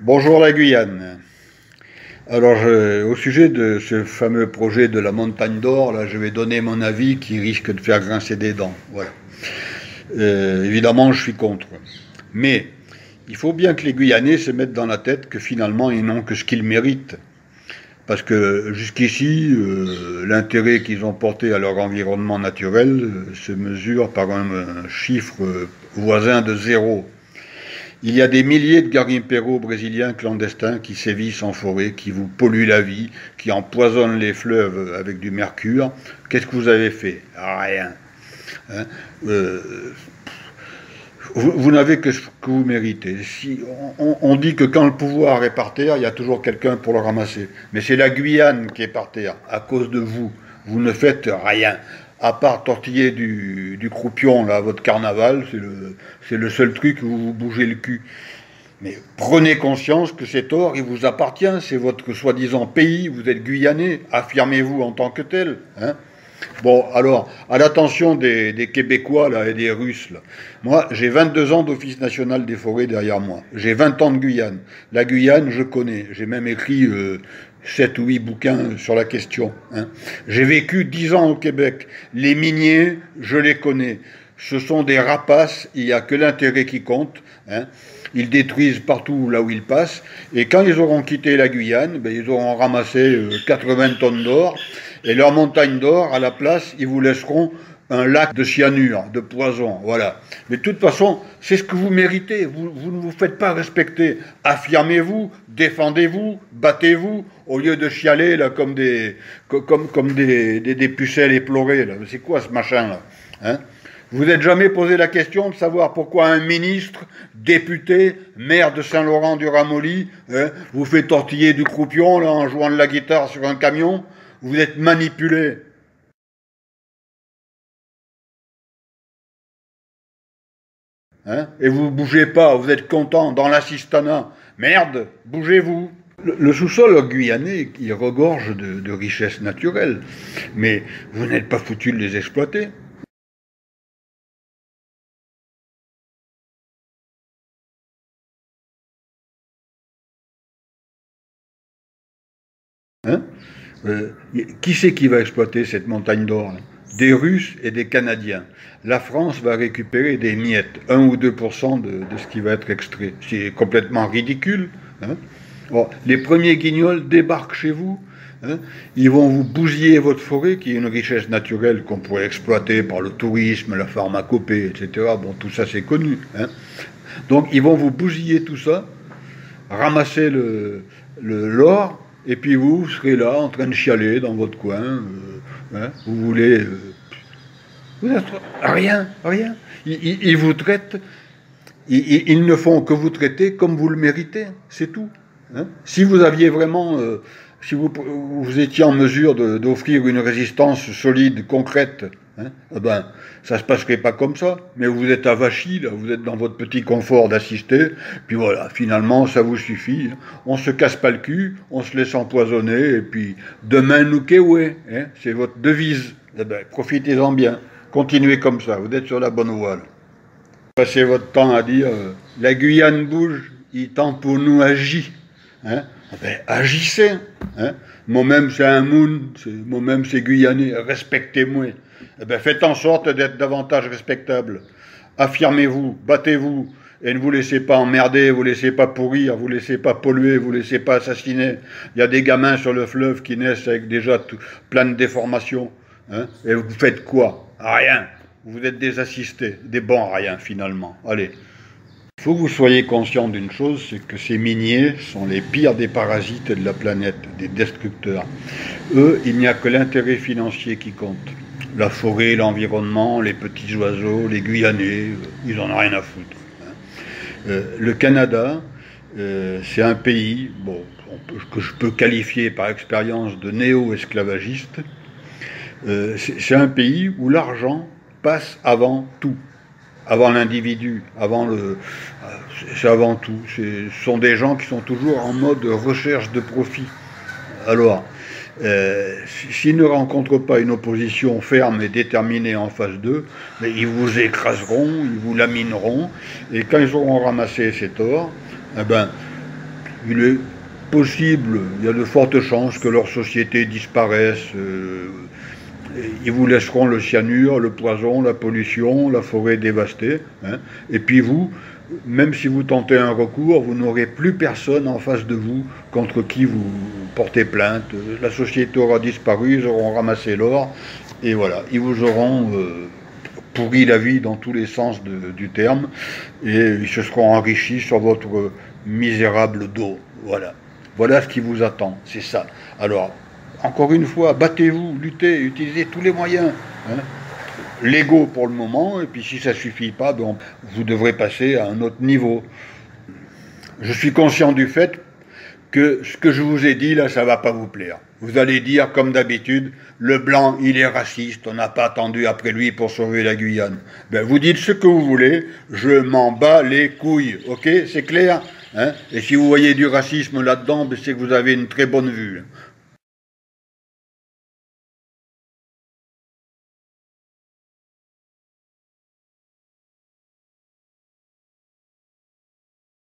Bonjour la Guyane. Alors, au sujet de ce fameux projet de la montagne d'or, là, je vais donner mon avis qui risque de faire grincer des dents. Voilà. Évidemment, je suis contre. Mais il faut bien que les Guyanais se mettent dans la tête que finalement, ils n'ont que ce qu'ils méritent. Parce que jusqu'ici, l'intérêt qu'ils ont porté à leur environnement naturel se mesure par un chiffre voisin de zéro. Il y a des milliers de garimpeiros brésiliens clandestins qui sévissent en forêt, qui vous polluent la vie, qui empoisonnent les fleuves avec du mercure. Qu'est-ce que vous avez fait? Rien. Hein, vous n'avez que ce que vous méritez. Si, on dit que quand le pouvoir est par terre, il y a toujours quelqu'un pour le ramasser. Mais c'est la Guyane qui est par terre, à cause de vous. Vous ne faites rien. À part tortiller du croupion là, à votre carnaval, c'est le seul truc où vous bougez le cul. Mais prenez conscience que cet or, il vous appartient, c'est votre soi-disant pays, vous êtes guyanais, affirmez-vous en tant que tel. Hein. Bon, alors, à l'attention des Québécois là, et des Russes, là. Moi, j'ai 22 ans d'Office national des forêts derrière moi. J'ai 20 ans de Guyane. La Guyane, je connais. J'ai même écrit 7 ou 8 bouquins sur la question. Hein. J'ai vécu 10 ans au Québec. Les miniers, je les connais. Ce sont des rapaces, il n'y a que l'intérêt qui compte. Hein. Ils détruisent partout là où ils passent. Et quand ils auront quitté la Guyane, ben, ils auront ramassé 80 tonnes d'or. Et leur montagne d'or, à la place, ils vous laisseront un lac de cyanure, de poison, voilà. Mais de toute façon, c'est ce que vous méritez. Vous ne vous faites pas respecter. Affirmez-vous, défendez-vous, battez-vous, au lieu de chialer là, comme des pucelles éplorées. C'est quoi ce machin-là, hein? Vous n'êtes jamais posé la question de savoir pourquoi un ministre, député, maire de Saint-Laurent-du-Ramolli, hein, vous fait tortiller du croupion là, en jouant de la guitare sur un camion? Vous êtes manipulé. Hein, et vous ne bougez pas, vous êtes content dans l'assistanat. Merde, bougez-vous. Le sous-sol guyanais, il regorge de richesses naturelles. Mais vous n'êtes pas foutu de les exploiter. Hein, qui c'est qui va exploiter cette montagne d'or? Des Russes et des Canadiens. La France va récupérer des miettes, 1 ou 2% de ce qui va être extrait. C'est complètement ridicule. Hein. Bon, les premiers guignols débarquent chez vous. Hein. Ils vont vous bousiller votre forêt, qui est une richesse naturelle qu'on pourrait exploiter par le tourisme, la pharmacopée, etc. Bon, tout ça c'est connu. Hein. Donc ils vont vous bousiller tout ça, ramasser l'or, et puis vous serez là en train de chialer dans votre coin. Hein, vous voulez... vous êtes rien, rien. Ils vous traitent, ils ne font que vous traiter comme vous le méritez, c'est tout. Hein. Si vous aviez vraiment... si vous étiez en mesure d'offrir une résistance solide, concrète, hein, ben, ça ne se passerait pas comme ça. Mais vous êtes avachis, là, vous êtes dans votre petit confort d'assister, puis voilà, finalement, ça vous suffit. Hein. On se casse pas le cul, on se laisse empoisonner, et puis demain nous kéoué, hein, c'est votre devise. Eh ben, profitez-en bien, continuez comme ça, vous êtes sur la bonne voie. Là. Passez votre temps à dire la Guyane bouge, il temps pour nous agir. Hein. Ben, agissez. Hein. Moi-même, c'est un moun, moi-même, c'est guyanais, respectez-moi. Eh ben, faites en sorte d'être davantage respectable. Affirmez-vous, battez-vous, et ne vous laissez pas emmerder, vous ne laissez pas pourrir, vous ne laissez pas polluer, vous ne laissez pas assassiner. Il y a des gamins sur le fleuve qui naissent avec déjà plein de déformations. Hein. Et vous faites quoi? Rien. Vous êtes des assistés, des bons à rien finalement. Allez. Il faut que vous soyez conscient d'une chose, c'est que ces miniers sont les pires des parasites de la planète, des destructeurs. Eux, il n'y a que l'intérêt financier qui compte. La forêt, l'environnement, les petits oiseaux, les Guyanais, ils n'en ont rien à foutre. Hein. Le Canada, c'est un pays bon, que je peux qualifier par expérience de néo-esclavagiste. C'est un pays où l'argent passe avant tout. Avant l'individu, c'est avant tout. Ce sont des gens qui sont toujours en mode recherche de profit. Alors, s'ils ne rencontrent pas une opposition ferme et déterminée en face d'eux, ils vous écraseront, ils vous lamineront, et quand ils auront ramassé cet or, eh ben, il est possible, il y a de fortes chances que leur société disparaisse. Ils vous laisseront le cyanure, le poison, la pollution, la forêt dévastée. Hein. Et puis vous, même si vous tentez un recours, vous n'aurez plus personne en face de vous contre qui vous portez plainte. La société aura disparu, ils auront ramassé l'or, et voilà, ils vous auront pourri la vie dans tous les sens du terme, et ils se seront enrichis sur votre misérable dos. Voilà. Voilà ce qui vous attend, c'est ça. Alors, encore une fois, battez-vous, luttez, utilisez tous les moyens. Hein. L'ego pour le moment, et puis si ça ne suffit pas, donc, vous devrez passer à un autre niveau. Je suis conscient du fait que ce que je vous ai dit là, ça ne va pas vous plaire. Vous allez dire, comme d'habitude, le blanc, il est raciste, on n'a pas attendu après lui pour sauver la Guyane. Ben, vous dites ce que vous voulez, je m'en bats les couilles, ok? C'est clair? Hein? Et si vous voyez du racisme là-dedans, ben, c'est que vous avez une très bonne vue.